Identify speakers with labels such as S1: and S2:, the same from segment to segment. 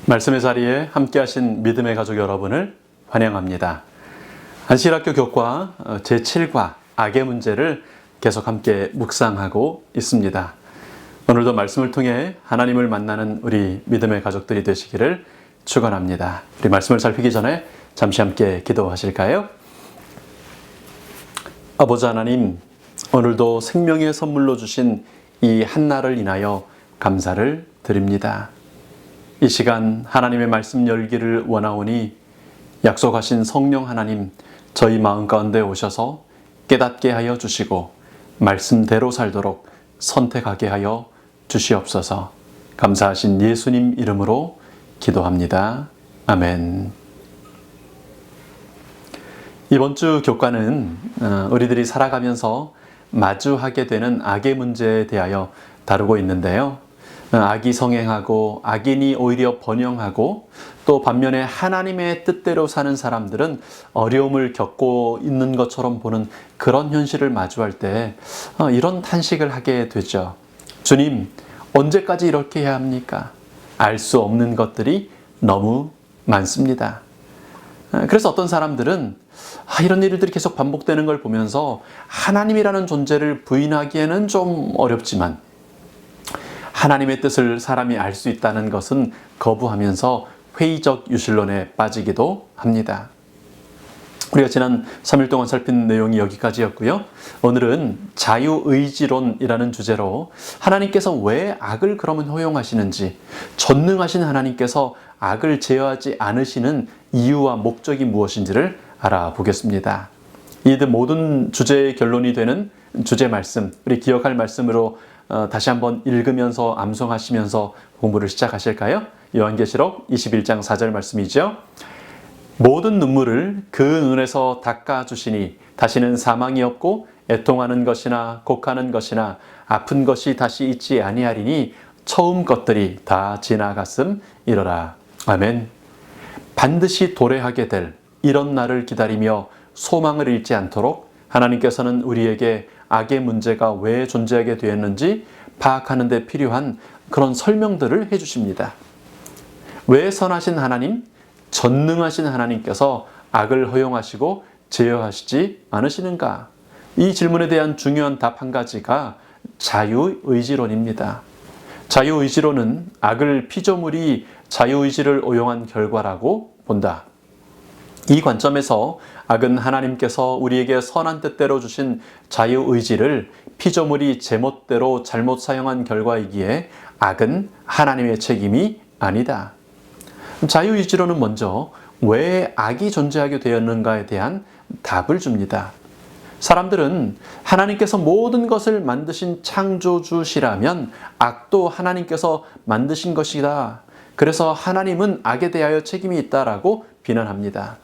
S1: 말씀의 자리에 함께 하신 믿음의 가족 여러분을 환영합니다. 안식일학교 교과 제7과 악의 문제를 계속 함께 묵상하고 있습니다. 오늘도 말씀을 통해 하나님을 만나는 우리 믿음의 가족들이 되시기를 축원합니다. 우리 말씀을 살피기 전에 잠시 함께 기도하실까요? 아버지 하나님, 오늘도 생명의 선물로 주신 이 한날을 인하여 감사를 드립니다. 이 시간 하나님의 말씀 열기를 원하오니 약속하신 성령 하나님, 저희 마음 가운데 오셔서 깨닫게 하여 주시고 말씀대로 살도록 선택하게 하여 주시옵소서. 감사하신 예수님 이름으로 기도합니다. 아멘. 이번 주 교과는 우리들이 살아가면서 마주하게 되는 악의 문제에 대하여 다루고 있는데요. 악이 성행하고 악인이 오히려 번영하고 또 반면에 하나님의 뜻대로 사는 사람들은 어려움을 겪고 있는 것처럼 보는 그런 현실을 마주할 때 이런 탄식을 하게 되죠. 주님, 언제까지 이렇게 해야 합니까? 알 수 없는 것들이 너무 많습니다. 그래서 어떤 사람들은 이런 일들이 계속 반복되는 걸 보면서 하나님이라는 존재를 부인하기에는 좀 어렵지만 하나님의 뜻을 사람이 알 수 있다는 것은 거부하면서 회의적 유실론에 빠지기도 합니다. 우리가 지난 3일 동안 살핀 내용이 여기까지였고요. 오늘은 자유의지론이라는 주제로 하나님께서 왜 악을 그러면 허용하시는지, 전능하신 하나님께서 악을 제어하지 않으시는 이유와 목적이 무엇인지를 알아보겠습니다. 이 모든 주제의 결론이 되는 주제 말씀, 우리 기억할 말씀으로 다시 한번 읽으면서 암송하시면서 공부를 시작하실까요? 요한계시록 21장 4절 말씀이죠. 모든 눈물을 그 눈에서 닦아주시니 다시는 사망이 없고 애통하는 것이나 곡하는 것이나 아픈 것이 다시 있지 아니하리니 처음 것들이 다 지나갔음이로라. 아멘. 반드시 도래하게 될 이런 날을 기다리며 소망을 잃지 않도록 하나님께서는 우리에게 악의 문제가 왜 존재하게 되었는지 파악하는 데 필요한 그런 설명들을 해주십니다. 왜 선하신 하나님, 전능하신 하나님께서 악을 허용하시고 제어하시지 않으시는가? 이 질문에 대한 중요한 답 한 가지가 자유의지론입니다. 자유의지론은 악을 피조물이 자유의지를 오용한 결과라고 본다. 이 관점에서 악은 하나님께서 우리에게 선한 뜻대로 주신 자유의지를 피조물이 제멋대로 잘못 사용한 결과이기에 악은 하나님의 책임이 아니다. 자유의지론은 먼저 왜 악이 존재하게 되었는가에 대한 답을 줍니다. 사람들은 하나님께서 모든 것을 만드신 창조주시라면 악도 하나님께서 만드신 것이다. 그래서 하나님은 악에 대하여 책임이 있다라고 비난합니다.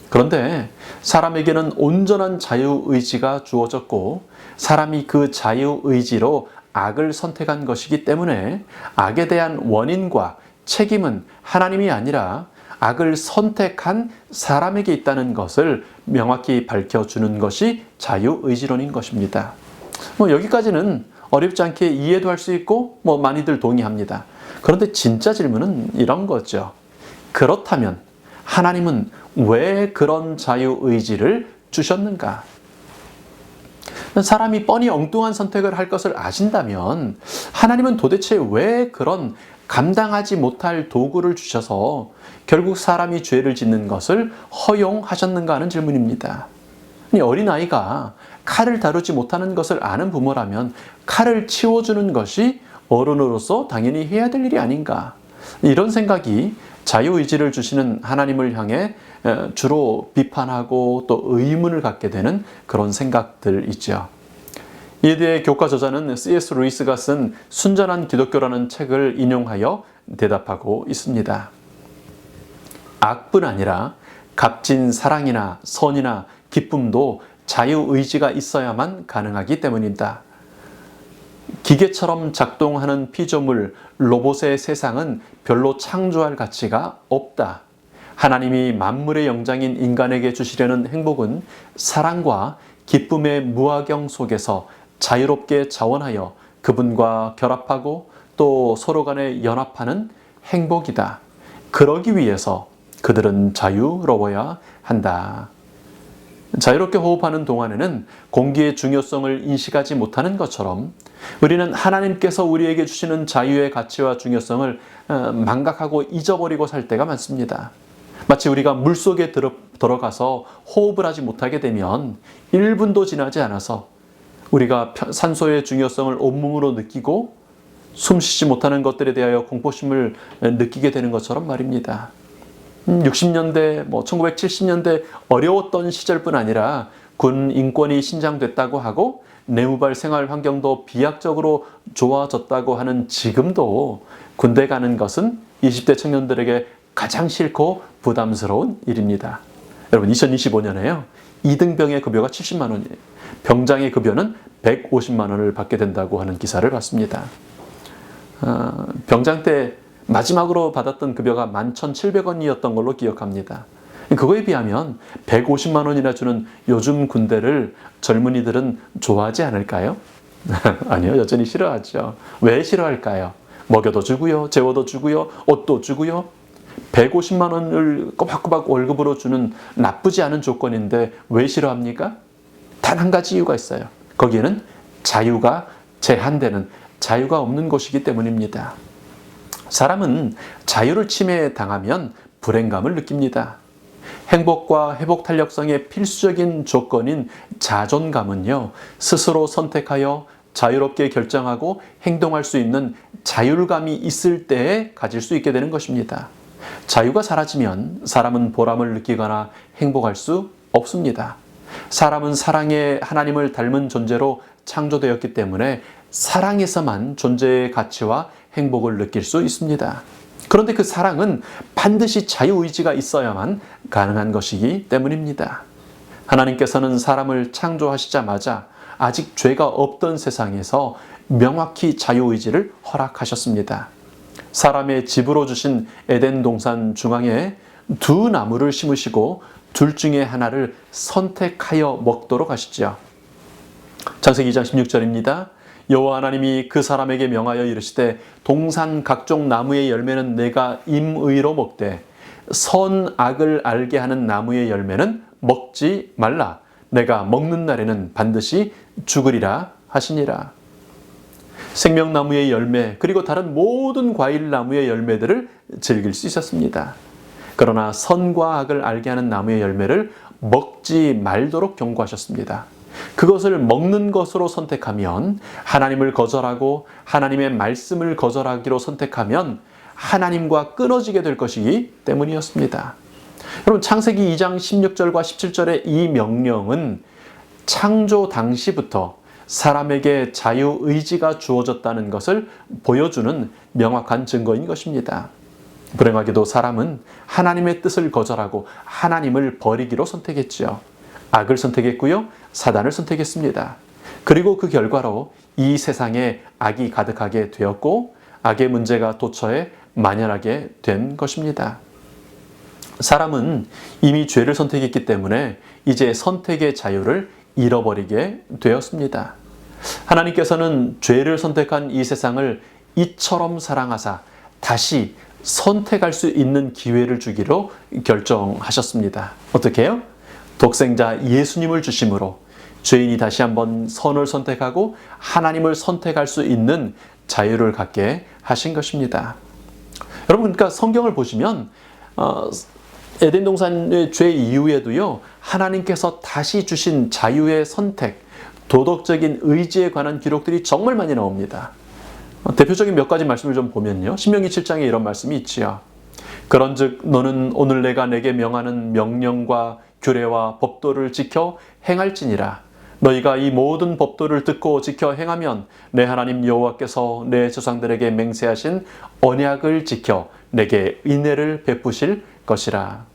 S1: 그런데 사람에게는 온전한 자유의지가 주어졌고 사람이 그 자유의지로 악을 선택한 것이기 때문에 악에 대한 원인과 책임은 하나님이 아니라 악을 선택한 사람에게 있다는 것을 명확히 밝혀주는 것이 자유의지론인 것입니다. 여기까지는 어렵지 않게 이해도 할 수 있고 많이들 동의합니다. 그런데 진짜 질문은 이런 거죠. 그렇다면 하나님은 왜 그런 자유의지를 주셨는가? 사람이 뻔히 엉뚱한 선택을 할 것을 아신다면 하나님은 도대체 왜 그런 감당하지 못할 도구를 주셔서 결국 사람이 죄를 짓는 것을 허용하셨는가 하는 질문입니다. 어린아이가 칼을 다루지 못하는 것을 아는 부모라면 칼을 치워주는 것이 어른으로서 당연히 해야 될 일이 아닌가. 이런 생각이 자유의지를 주시는 하나님을 향해 주로 비판하고 또 의문을 갖게 되는 그런 생각들이죠. 이에 대해 교과 저자는 C.S. 루이스가 쓴 순전한 기독교라는 책을 인용하여 대답하고 있습니다. 악뿐 아니라 값진 사랑이나 선이나 기쁨도 자유의지가 있어야만 가능하기 때문이다. 기계처럼 작동하는 피조물, 로봇의 세상은 별로 창조할 가치가 없다. 하나님이 만물의 영장인 인간에게 주시려는 행복은 사랑과 기쁨의 무화경 속에서 자유롭게 자원하여 그분과 결합하고 또 서로 간에 연합하는 행복이다. 그러기 위해서 그들은 자유로워야 한다. 자유롭게 호흡하는 동안에는 공기의 중요성을 인식하지 못하는 것처럼 우리는 하나님께서 우리에게 주시는 자유의 가치와 중요성을 망각하고 잊어버리고 살 때가 많습니다. 마치 우리가 물속에 들어가서 호흡을 하지 못하게 되면 1분도 지나지 않아서 우리가 산소의 중요성을 온몸으로 느끼고 숨쉬지 못하는 것들에 대하여 공포심을 느끼게 되는 것처럼 말입니다. 60년대, 1970년대 어려웠던 시절뿐 아니라 군 인권이 신장됐다고 하고 내무발 생활 환경도 비약적으로 좋아졌다고 하는 지금도 군대 가는 것은 20대 청년들에게 가장 싫고 부담스러운 일입니다. 여러분, 2025년에요. 2등병의 급여가 70만 원이에요. 병장의 급여는 150만 원을 받게 된다고 하는 기사를 봤습니다. 병장 때 마지막으로 받았던 급여가 11,700원이었던 걸로 기억합니다. 그거에 비하면 150만 원이나 주는 요즘 군대를 젊은이들은 좋아하지 않을까요? 아니요, 여전히 싫어하죠. 왜 싫어할까요? 먹여도 주고요, 재워도 주고요, 옷도 주고요. 150만 원을 꼬박꼬박 월급으로 주는 나쁘지 않은 조건인데 왜 싫어합니까? 단 한 가지 이유가 있어요. 거기에는 자유가 제한되는, 자유가 없는 곳이기 때문입니다. 사람은 자유를 침해당하면 불행감을 느낍니다. 행복과 회복 탄력성의 필수적인 조건인 자존감은요, 스스로 선택하여 자유롭게 결정하고 행동할 수 있는 자율감이 있을 때에 가질 수 있게 되는 것입니다. 자유가 사라지면 사람은 보람을 느끼거나 행복할 수 없습니다. 사람은 사랑의 하나님을 닮은 존재로 창조되었기 때문에 사랑에서만 존재의 가치와 행복을 느낄 수 있습니다. 그런데 그 사랑은 반드시 자유의지가 있어야만 가능한 것이기 때문입니다. 하나님께서는 사람을 창조하시자마자 아직 죄가 없던 세상에서 명확히 자유의지를 허락하셨습니다. 사람의 집으로 주신 에덴 동산 중앙에 두 나무를 심으시고 둘 중에 하나를 선택하여 먹도록 하시죠. 창세기 2장 16절입니다. 여호와 하나님이 그 사람에게 명하여 이르시되 동산 각종 나무의 열매는 내가 임의로 먹되 선악을 알게 하는 나무의 열매는 먹지 말라. 내가 먹는 날에는 반드시 죽으리라 하시니라. 생명나무의 열매 그리고 다른 모든 과일나무의 열매들을 즐길 수 있었습니다. 그러나 선과 악을 알게 하는 나무의 열매를 먹지 말도록 경고하셨습니다. 그것을 먹는 것으로 선택하면 하나님을 거절하고 하나님의 말씀을 거절하기로 선택하면 하나님과 끊어지게 될 것이기 때문이었습니다. 여러분, 창세기 2장 16절과 17절의 이 명령은 창조 당시부터 사람에게 자유의지가 주어졌다는 것을 보여주는 명확한 증거인 것입니다. 불행하게도 사람은 하나님의 뜻을 거절하고 하나님을 버리기로 선택했지요. 악을 선택했고요, 사단을 선택했습니다. 그리고 그 결과로 이 세상에 악이 가득하게 되었고 악의 문제가 도처에 만연하게 된 것입니다. 사람은 이미 죄를 선택했기 때문에 이제 선택의 자유를 잃어버리게 되었습니다. 하나님께서는 죄를 선택한 이 세상을 이처럼 사랑하사 다시 선택할 수 있는 기회를 주기로 결정하셨습니다. 어떻게 해요? 독생자 예수님을 주심으로 죄인이 다시 한번 선을 선택하고 하나님을 선택할 수 있는 자유를 갖게 하신 것입니다. 여러분, 그러니까 성경을 보시면 에덴 동산의 죄 이후에도요, 하나님께서 다시 주신 자유의 선택, 도덕적인 의지에 관한 기록들이 정말 많이 나옵니다. 대표적인 몇 가지 말씀을 좀 보면요, 신명기 7장에 이런 말씀이 있지요. 그런즉 너는 오늘 내가 내게 명하는 명령과 규례와 법도를 지켜 행할지니라. 너희가 이 모든 법도를 듣고 지켜 행하면 내 하나님 여호와께서 내 조상들에게 맹세하신 언약을 지켜 내게 은혜를 베푸실 것이라.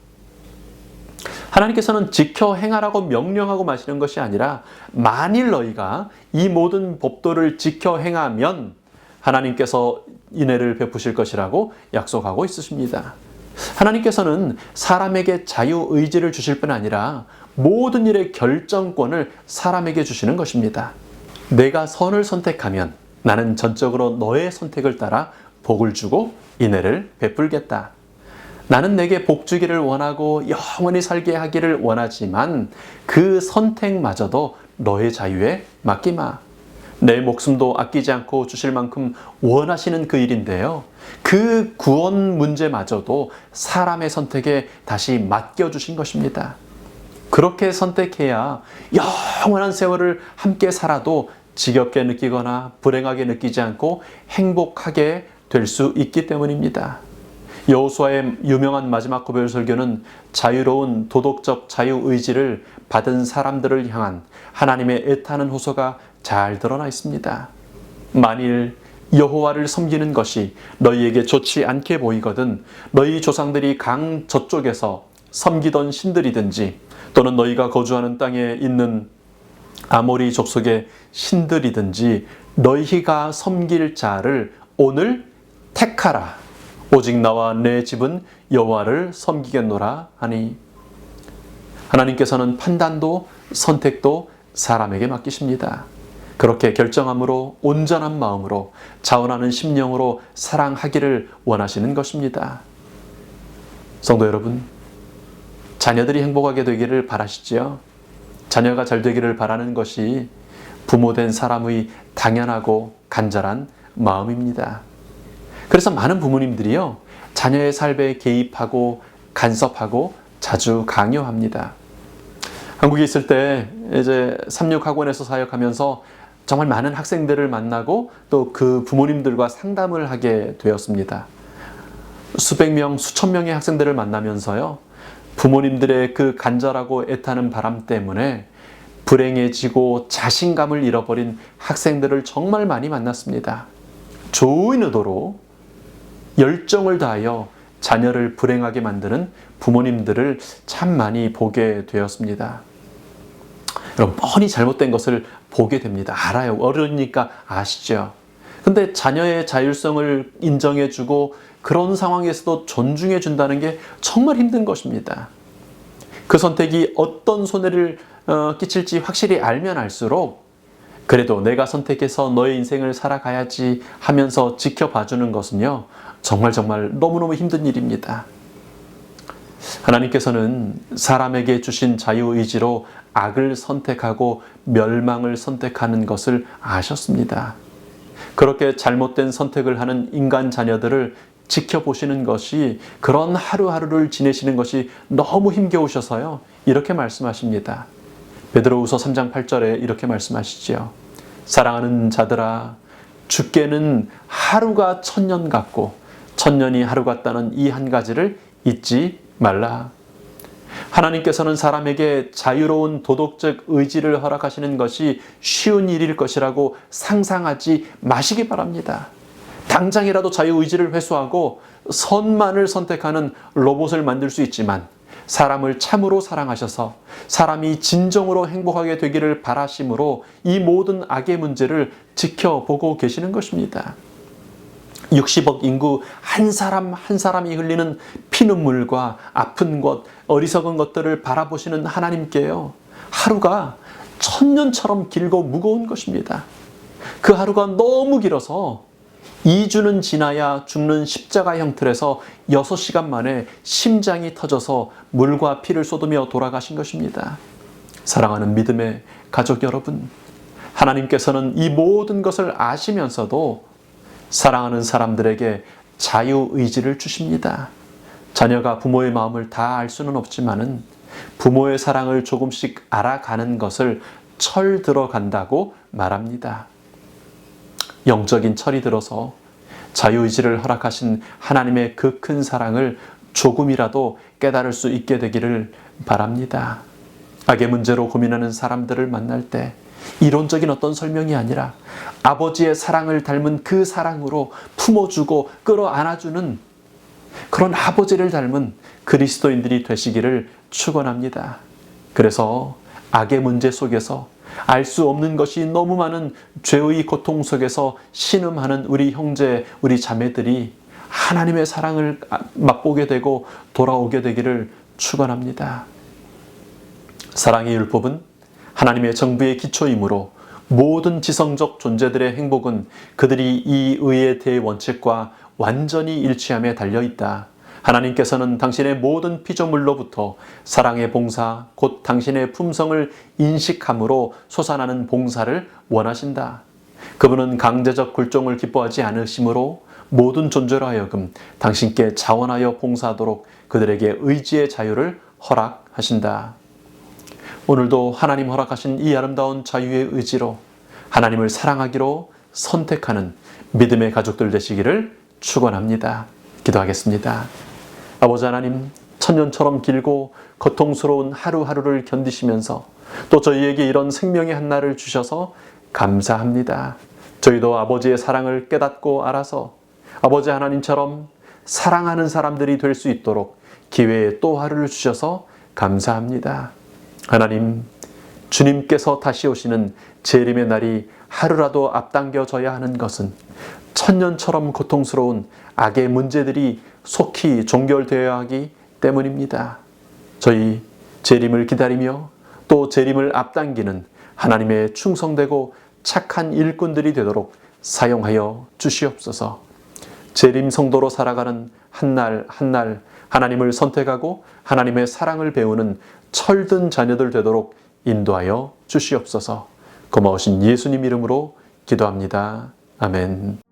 S1: 하나님께서는 지켜 행하라고 명령하고 마시는 것이 아니라 만일 너희가 이 모든 법도를 지켜 행하면 하나님께서 은혜를 베푸실 것이라고 약속하고 있으십니다. 하나님께서는 사람에게 자유의지를 주실 뿐 아니라 모든 일의 결정권을 사람에게 주시는 것입니다. 내가 선을 선택하면 나는 전적으로 너의 선택을 따라 복을 주고 은혜를 베풀겠다. 나는 내게 복 주기를 원하고 영원히 살게 하기를 원하지만 그 선택마저도 너의 자유에 맡기마. 내 목숨도 아끼지 않고 주실 만큼 원하시는 그 일인데요. 그 구원 문제마저도 사람의 선택에 다시 맡겨주신 것입니다. 그렇게 선택해야 영원한 세월을 함께 살아도 지겹게 느끼거나 불행하게 느끼지 않고 행복하게 될 수 있기 때문입니다. 여호수아의 유명한 마지막 고별 설교는 자유로운 도덕적 자유의지를 받은 사람들을 향한 하나님의 애타는 호소가 잘 드러나 있습니다. 만일 여호와를 섬기는 것이 너희에게 좋지 않게 보이거든 너희 조상들이 강 저쪽에서 섬기던 신들이든지 또는 너희가 거주하는 땅에 있는 아모리 족속의 신들이든지 너희가 섬길 자를 오늘 택하라. 오직 나와 내 집은 여호와를 섬기겠노라 하니. 하나님께서는 판단도 선택도 사람에게 맡기십니다. 그렇게 결정함으로 온전한 마음으로 자원하는 심령으로 사랑하기를 원하시는 것입니다. 성도 여러분, 자녀들이 행복하게 되기를 바라시지요? 자녀가 잘 되기를 바라는 것이 부모된 사람의 당연하고 간절한 마음입니다. 그래서 많은 부모님들이요, 자녀의 삶에 개입하고 간섭하고 자주 강요합니다. 한국에 있을 때 이제 삼육학원에서 사역하면서 정말 많은 학생들을 만나고 또 그 부모님들과 상담을 하게 되었습니다. 수백 명, 수천 명의 학생들을 만나면서요, 부모님들의 그 간절하고 애타는 바람 때문에 불행해지고 자신감을 잃어버린 학생들을 정말 많이 만났습니다. 좋은 의도로 열정을 다하여 자녀를 불행하게 만드는 부모님들을 참 많이 보게 되었습니다. 여러분, 뻔히 잘못된 것을 보게 됩니다. 알아요. 어른이니까 아시죠. 근데 자녀의 자율성을 인정해주고 그런 상황에서도 존중해준다는 게 정말 힘든 것입니다. 그 선택이 어떤 손해를 끼칠지 확실히 알면 알수록 그래도 내가 선택해서 너의 인생을 살아가야지 하면서 지켜봐주는 것은요, 정말 너무너무 힘든 일입니다. 하나님께서는 사람에게 주신 자유의지로 악을 선택하고 멸망을 선택하는 것을 아셨습니다. 그렇게 잘못된 선택을 하는 인간 자녀들을 지켜보시는 것이, 그런 하루하루를 지내시는 것이 너무 힘겨우셔서요, 이렇게 말씀하십니다. 베드로후서 3장 8절에 이렇게 말씀하시지요. 사랑하는 자들아, 주께는 하루가 천년 같고 천년이 하루 같다는 이 한 가지를 잊지 말라. 하나님께서는 사람에게 자유로운 도덕적 의지를 허락하시는 것이 쉬운 일일 것이라고 상상하지 마시기 바랍니다. 당장이라도 자유의지를 회수하고 선만을 선택하는 로봇을 만들 수 있지만 사람을 참으로 사랑하셔서 사람이 진정으로 행복하게 되기를 바라심으로 이 모든 악의 문제를 지켜보고 계시는 것입니다. 60억 인구 한 사람 한 사람이 흘리는 피눈물과 아픈 것, 어리석은 것들을 바라보시는 하나님께요, 하루가 천년처럼 길고 무거운 것입니다. 그 하루가 너무 길어서 2주는 지나야 죽는 십자가형 틀에서 6시간 만에 심장이 터져서 물과 피를 쏟으며 돌아가신 것입니다. 사랑하는 믿음의 가족 여러분, 하나님께서는 이 모든 것을 아시면서도 사랑하는 사람들에게 자유의지를 주십니다. 자녀가 부모의 마음을 다 알 수는 없지만은 부모의 사랑을 조금씩 알아가는 것을 철 들어간다고 말합니다. 영적인 철이 들어서 자유의지를 허락하신 하나님의 그 큰 사랑을 조금이라도 깨달을 수 있게 되기를 바랍니다. 악의 문제로 고민하는 사람들을 만날 때 이론적인 어떤 설명이 아니라 아버지의 사랑을 닮은 그 사랑으로 품어주고 끌어안아주는 그런 아버지를 닮은 그리스도인들이 되시기를 축원합니다. 그래서 악의 문제 속에서 알 수 없는 것이 너무 많은 죄의 고통 속에서 신음하는 우리 형제, 우리 자매들이 하나님의 사랑을 맛보게 되고 돌아오게 되기를 축원합니다. 사랑의 율법은 하나님의 정부의 기초이므로 모든 지성적 존재들의 행복은 그들이 이 의의 대원칙과 완전히 일치함에 달려있다. 하나님께서는 당신의 모든 피조물로부터 사랑의 봉사, 곧 당신의 품성을 인식함으로 솟아나는 봉사를 원하신다. 그분은 강제적 굴종을 기뻐하지 않으시므로 모든 존재로 하여금 당신께 자원하여 봉사하도록 그들에게 의지의 자유를 허락하신다. 오늘도 하나님 허락하신 이 아름다운 자유의 의지로 하나님을 사랑하기로 선택하는 믿음의 가족들 되시기를 축원합니다. 기도하겠습니다. 아버지 하나님, 천년처럼 길고 고통스러운 하루하루를 견디시면서 또 저희에게 이런 생명의 한날을 주셔서 감사합니다. 저희도 아버지의 사랑을 깨닫고 알아서 아버지 하나님처럼 사랑하는 사람들이 될 수 있도록 기회의 또 하루를 주셔서 감사합니다. 하나님, 주님께서 다시 오시는 재림의 날이 하루라도 앞당겨져야 하는 것은 천년처럼 고통스러운 악의 문제들이 속히 종결되어야 하기 때문입니다. 저희 재림을 기다리며 또 재림을 앞당기는 하나님의 충성되고 착한 일꾼들이 되도록 사용하여 주시옵소서. 재림 성도로 살아가는 한날 한날 하나님을 선택하고 하나님의 사랑을 배우는 철든 자녀들 되도록 인도하여 주시옵소서. 고마우신 예수님 이름으로 기도합니다. 아멘.